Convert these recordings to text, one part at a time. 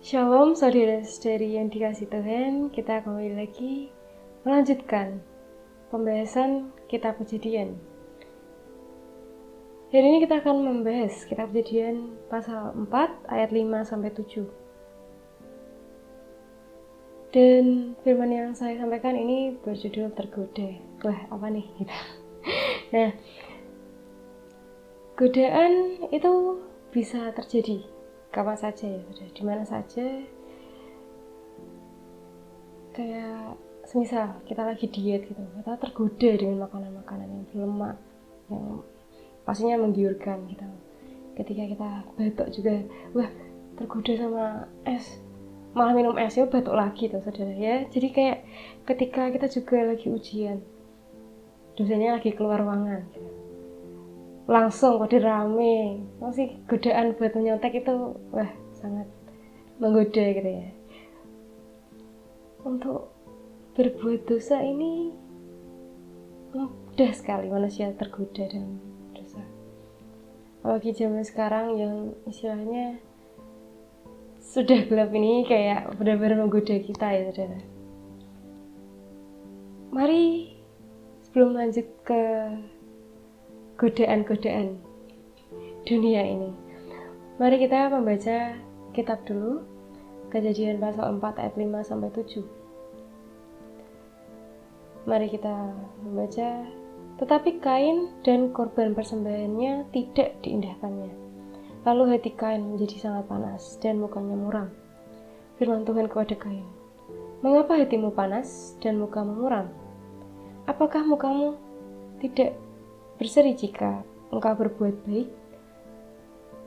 Shalom saudara-saudari yang dikasih Tuhan, kita kembali lagi melanjutkan pembahasan kitab Kejadian. Hari ini kita akan membahas kitab Kejadian pasal 4 ayat 5-7. Dan firman yang saya sampaikan ini berjudul tergoda. Wah, apa nih gitu. Nah, godaan itu bisa terjadi kapan saja ya, di mana saja. Kayak semisal kita lagi diet gitu, kita tergoda dengan makanan-makanan yang berlemak, yang pastinya menggiurkan gitu. Ketika kita batuk juga, wah tergoda sama es, malah minum es ya batuk lagi tuh saudara ya. Jadi kayak ketika kita juga lagi ujian, dosennya lagi keluar ruangan gitu, langsung pada rame, masih godaan buat menyontek itu wah sangat menggoda gitu ya. Untuk berbuat dosa ini mudah sekali manusia tergoda dengan dosa. Apalagi zaman sekarang yang istilahnya sudah gelap ini kayak benar-benar menggoda kita ya saudara. Mari sebelum lanjut ke godaan-godaan dunia ini, mari kita membaca kitab dulu, Kejadian pasal 4 ayat 5-7. Mari kita membaca. Tetapi Kain dan korban persembahannya tidak diindahkannya. Lalu hati Kain menjadi sangat panas dan mukanya muram. Firman Tuhan kepada Kain, "Mengapa hatimu panas dan mukamu muram? Apakah mukamu tidak berseri jika engkau berbuat baik?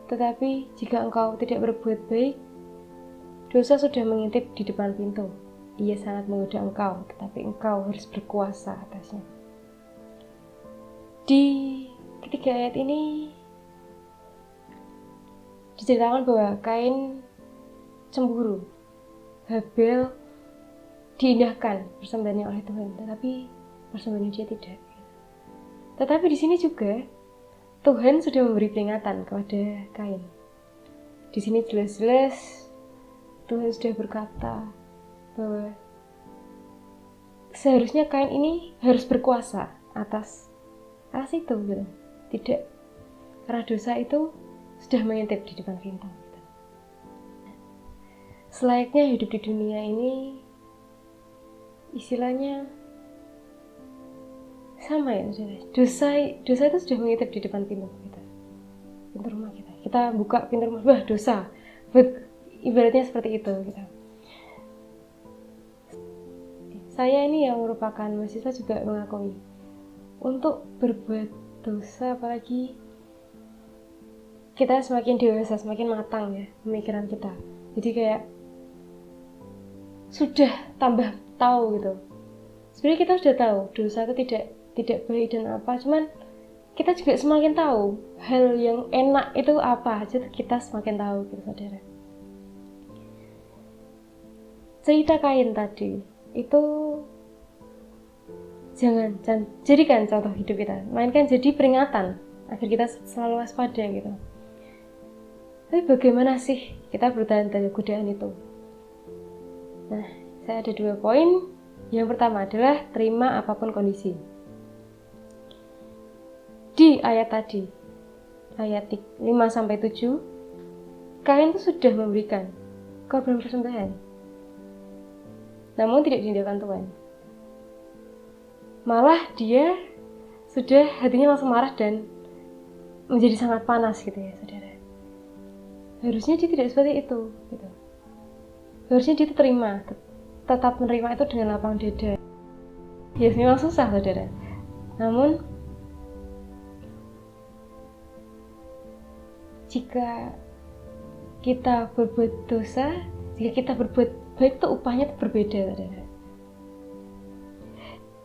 Tetapi jika engkau tidak berbuat baik, dosa sudah mengintip di depan pintu. Ia sangat menggoda engkau, tetapi engkau harus berkuasa atasnya." Di ketiga ayat ini diceritakan bahwa Kain cemburu, Habel diindahkan persembahannya oleh Tuhan, tetapi persembahannya dia tidak. Tetapi di sini juga Tuhan sudah memberi peringatan kepada Kain. Di sini jelas-jelas Tuhan sudah berkata bahwa seharusnya Kain ini harus berkuasa atas itu gitu. Tidak, karena dosa itu sudah mengintip di depan pintu gitu. Selayaknya hidup di dunia ini istilahnya sama ya saudara. Dosa itu sudah mengintip di depan pintu kita, pintu rumah kita. Kita buka pintu rumah, wah dosa. Ibaratnya seperti itu gitu. Saya ini yang merupakan mahasiswa juga mengakui untuk berbuat dosa, apalagi kita semakin dewasa, semakin matang ya pemikiran kita. Jadi kayak sudah tambah tahu gitu. Sebenarnya kita sudah tahu dosa itu tidak baik dan apa, cuman kita juga semakin tahu hal yang enak itu apa aja, kita semakin tahu gitu saudara. Cerita Kain tadi itu jangan jadikan contoh hidup kita, melainkan jadi peringatan agar kita selalu waspada gitu. Tapi bagaimana sih kita bertahan dari godaan itu? Nah, saya ada 2 poin. Yang pertama adalah terima apapun kondisi. Di ayat tadi, ayat 5-7, Kain itu sudah memberikan korban persembahan, namun tidak diindahkan Tuhan. Malah dia sudah hatinya langsung marah dan menjadi sangat panas gitu ya saudara. Harusnya dia tidak seperti itu gitu. Harusnya dia terima, tetap menerima itu dengan lapang dada. Ya memang susah saudara, namun jika kita berbuat dosa, jika kita berbuat baik itu upahnya itu berbeda saudara.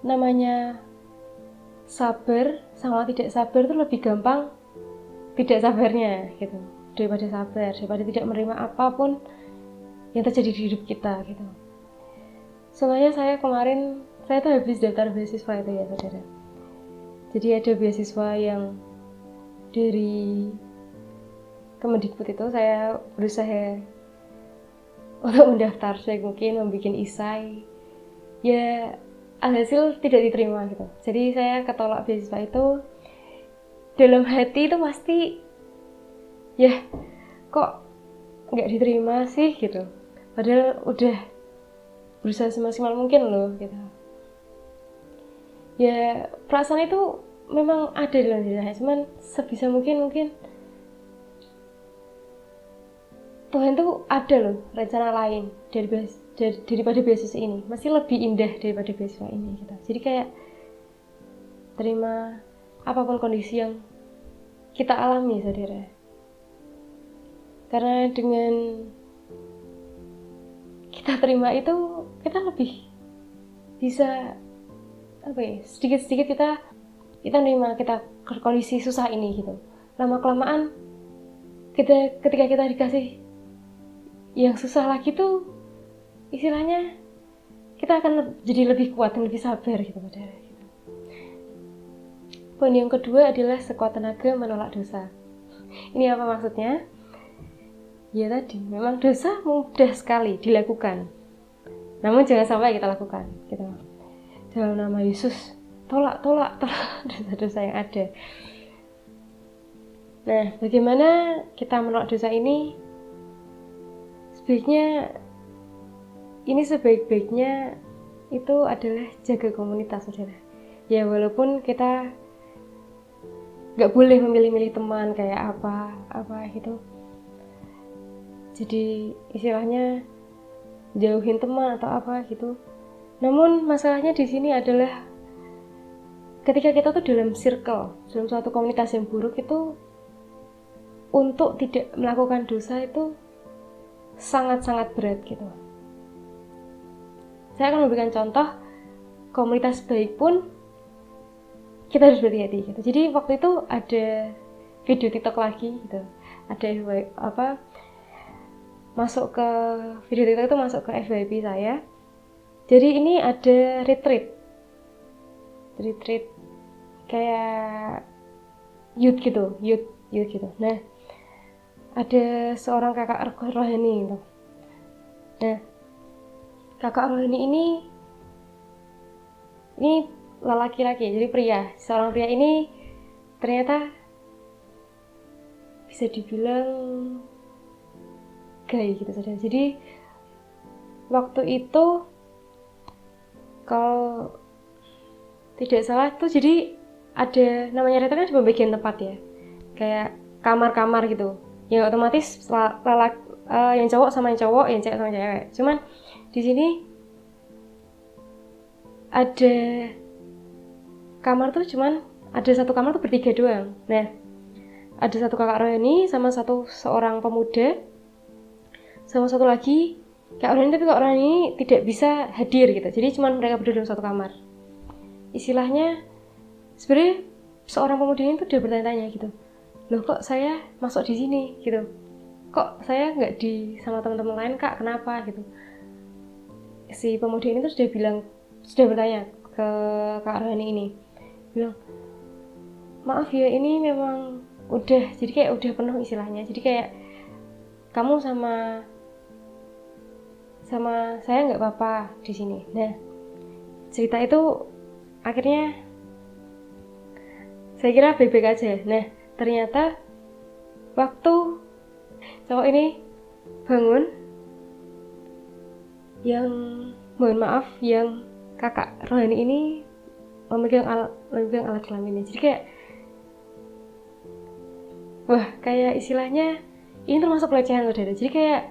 Namanya sabar sama tidak sabar itu lebih gampang tidak sabarnya gitu daripada sabar, daripada tidak menerima apapun yang terjadi di hidup kita gitu. Soalnya saya kemarin tuh habis daftar beasiswa itu ya saudara. Jadi ada beasiswa yang dari Kemendikbud itu, saya berusaha untuk mendaftar, saya mungkin membuat isai, ya alhasil tidak diterima gitu. Jadi saya ketolak beasiswa itu, dalam hati itu pasti ya kok nggak diterima sih gitu, padahal udah berusaha semaksimal mungkin loh gitu. Ya perasaan itu memang ada dalam diri saya, cuman sebisa mungkin Tuhan tuh ada loh rencana lain daripada beasiswa ini, masih lebih indah daripada beasiswa ini gitu. Jadi kayak terima apapun kondisi yang kita alami, saudara, karena dengan kita terima itu kita lebih bisa sedikit-sedikit kita nerima kita kondisi susah ini gitu. Lama kelamaan ketika kita dikasih yang susah lagi tuh, istilahnya kita akan jadi lebih kuat dan lebih sabar gitu, saudara. Gitu. Poin yang kedua adalah sekuat tenaga menolak dosa. Ini apa maksudnya? Ya tadi, memang dosa mudah sekali dilakukan, namun jangan sampai kita lakukan gitu. Dalam nama Yesus, tolak dosa-dosa yang ada. Nah, bagaimana kita menolak dosa ini? Sebaik-baiknya itu adalah jaga komunitas, saudara. Ya walaupun kita nggak boleh memilih-milih teman kayak apa gitu. Jadi istilahnya jauhin teman atau apa gitu. Namun masalahnya di sini adalah ketika kita tuh dalam suatu komunitas yang buruk itu, untuk tidak melakukan dosa itu sangat-sangat berat gitu. Saya akan memberikan contoh komunitas baik pun kita harus berhati-hati gitu. Jadi waktu itu ada video TikTok lagi gitu. Ada masuk ke video TikTok itu, masuk ke FYP saya. Jadi ini ada retreat kayak youth gitu. Nah, ada seorang kakak rohani gitu. Nah, kakak rohani ini laki-laki, jadi pria. Seorang pria ini ternyata bisa dibilang gay gitu, saudara. Jadi waktu itu kalau tidak salah tuh, jadi ada namanya retret kan cuma bagian tempat ya, kayak kamar-kamar gitu. Ya otomatis yang cowok sama yang cowok, yang cewek sama cewek. Cuman di sini ada kamar tuh cuman ada satu kamar tuh bertiga doang. Nah, ada satu kakak rohani sama seorang pemuda, sama satu lagi kakak rohani, tapi kakak rohani ini tidak bisa hadir gitu. Jadi cuman mereka berdua dalam satu kamar. Istilahnya sebenarnya seorang pemuda ini tuh udah bertanya-tanya gitu. Loh, kok saya masuk di sini gitu, kok saya nggak sama teman-teman lain, kak, kenapa gitu. Si pemuda ini tuh sudah bertanya ke kak Rohani ini, bilang, maaf ya, ini memang jadi kayak udah penuh istilahnya, jadi kayak kamu sama saya nggak apa-apa di sini. Nah, cerita itu akhirnya saya kira baik-baik aja. Nah, ternyata waktu cowok ini bangun, yang kakak rohani ini memegang alat kelaminnya. Jadi kayak istilahnya ini termasuk pelecehan, saudara. Jadi kayak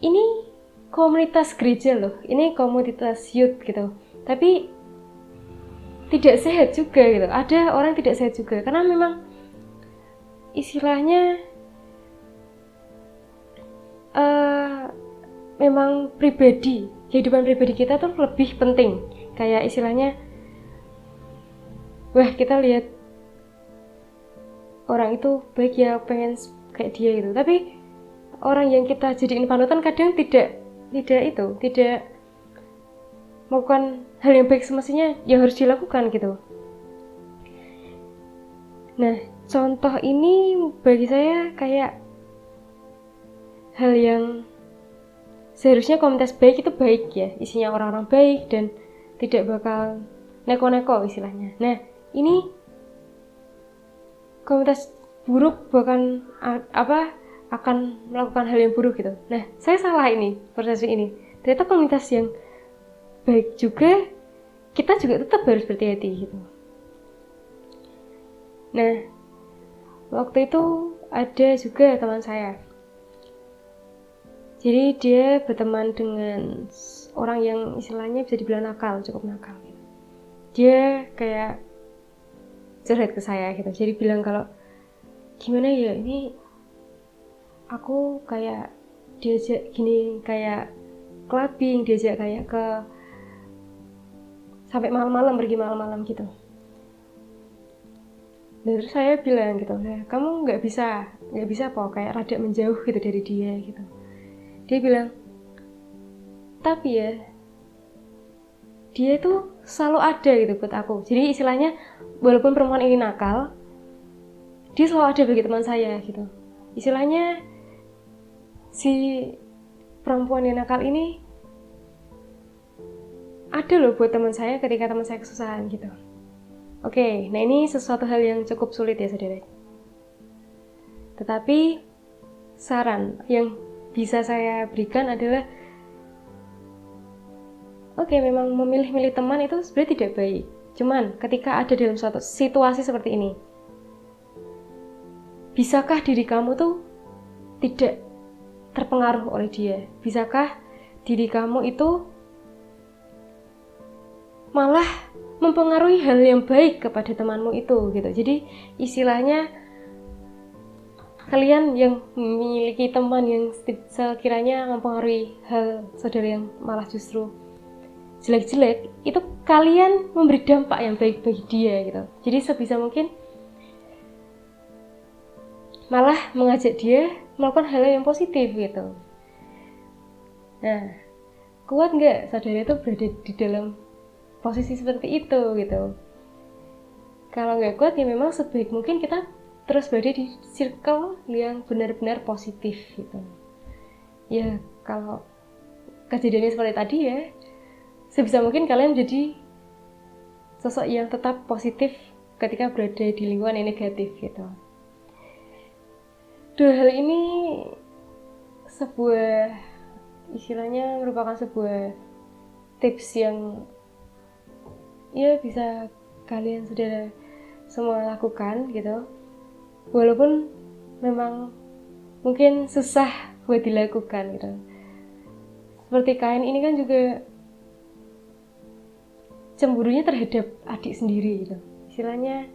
ini komunitas gereja loh, ini komunitas youth gitu, tapi tidak sehat juga gitu. Ada orang tidak sehat juga, karena memang istilahnya memang kehidupan pribadi kita tuh lebih penting. Kayak istilahnya, kita lihat orang itu baik ya, pengen kayak dia gitu, tapi orang yang kita jadiin panutan kadang tidak melakukan hal yang baik semestinya yang harus dilakukan gitu. Nah, contoh ini bagi saya kayak hal yang seharusnya komunitas baik itu baik ya, isinya orang-orang baik dan tidak bakal neko-neko istilahnya. Nah, ini komunitas buruk bahkan akan melakukan hal yang buruk gitu. Nah, saya salah ini, persepsi ini. Ternyata komunitas yang baik juga, kita juga tetap harus berhati-hati gitu. Nah, waktu itu ada juga teman saya. Jadi dia berteman dengan orang yang istilahnya bisa dibilang nakal, cukup nakal gitu. Dia kayak curhat ke saya gitu. Jadi bilang kalau gimana ya, ini aku kayak diajak gini, kayak clubbing, diajak kayak ke sampai malam-malam, pergi malam-malam gitu. Dan terus saya bilang gitu, kamu nggak bisa apa, kayak rada menjauh gitu dari dia gitu. Dia bilang, tapi ya dia tuh selalu ada gitu buat aku. Jadi istilahnya walaupun perempuan ini nakal, dia selalu ada bagi teman saya gitu. Istilahnya si perempuan yang nakal ini ada loh buat teman saya ketika teman saya kesusahan gitu. Oke, nah ini sesuatu hal yang cukup sulit ya saudara. Tetapi saran yang bisa saya berikan adalah, oke, memang memilih-milih teman itu sebenarnya tidak baik. Cuman ketika ada dalam suatu situasi seperti ini, bisakah diri kamu tuh tidak terpengaruh oleh dia? Bisakah diri kamu itu malah mempengaruhi hal yang baik kepada temanmu itu gitu. Jadi istilahnya kalian yang memiliki teman yang sekiranya mempengaruhi hal saudara yang malah justru jelek-jelek, itu kalian memberi dampak yang baik bagi dia gitu. Jadi sebisa mungkin malah mengajak dia melakukan hal yang positif gitu. Nah, kuat nggak saudara itu berada di dalam posisi seperti itu gitu? Kalau nggak kuat ya memang sebaik mungkin kita terus berada di circle yang benar-benar positif gitu. Ya kalau kejadiannya seperti tadi ya, sebisa mungkin kalian jadi sosok yang tetap positif ketika berada di lingkungan yang negatif gitu. Dua hal ini sebuah istilahnya merupakan sebuah tips yang ya bisa kalian sudah semua lakukan gitu, walaupun memang mungkin susah buat dilakukan gitu. Seperti kalian ini kan juga cemburunya terhadap adik sendiri gitu. Istilahnya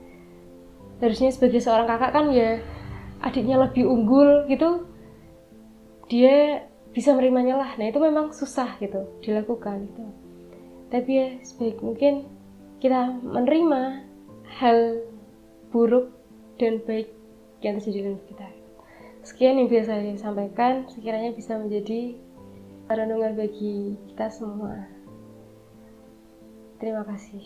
harusnya sebagai seorang kakak kan ya adiknya lebih unggul gitu, dia bisa menerimanya lah. Nah itu memang susah gitu dilakukan gitu. Tapi ya sebaik mungkin kita menerima hal buruk dan baik yang terjadi dalam kita. Sekian yang bisa saya sampaikan, sekiranya bisa menjadi renungan bagi kita semua. Terima kasih.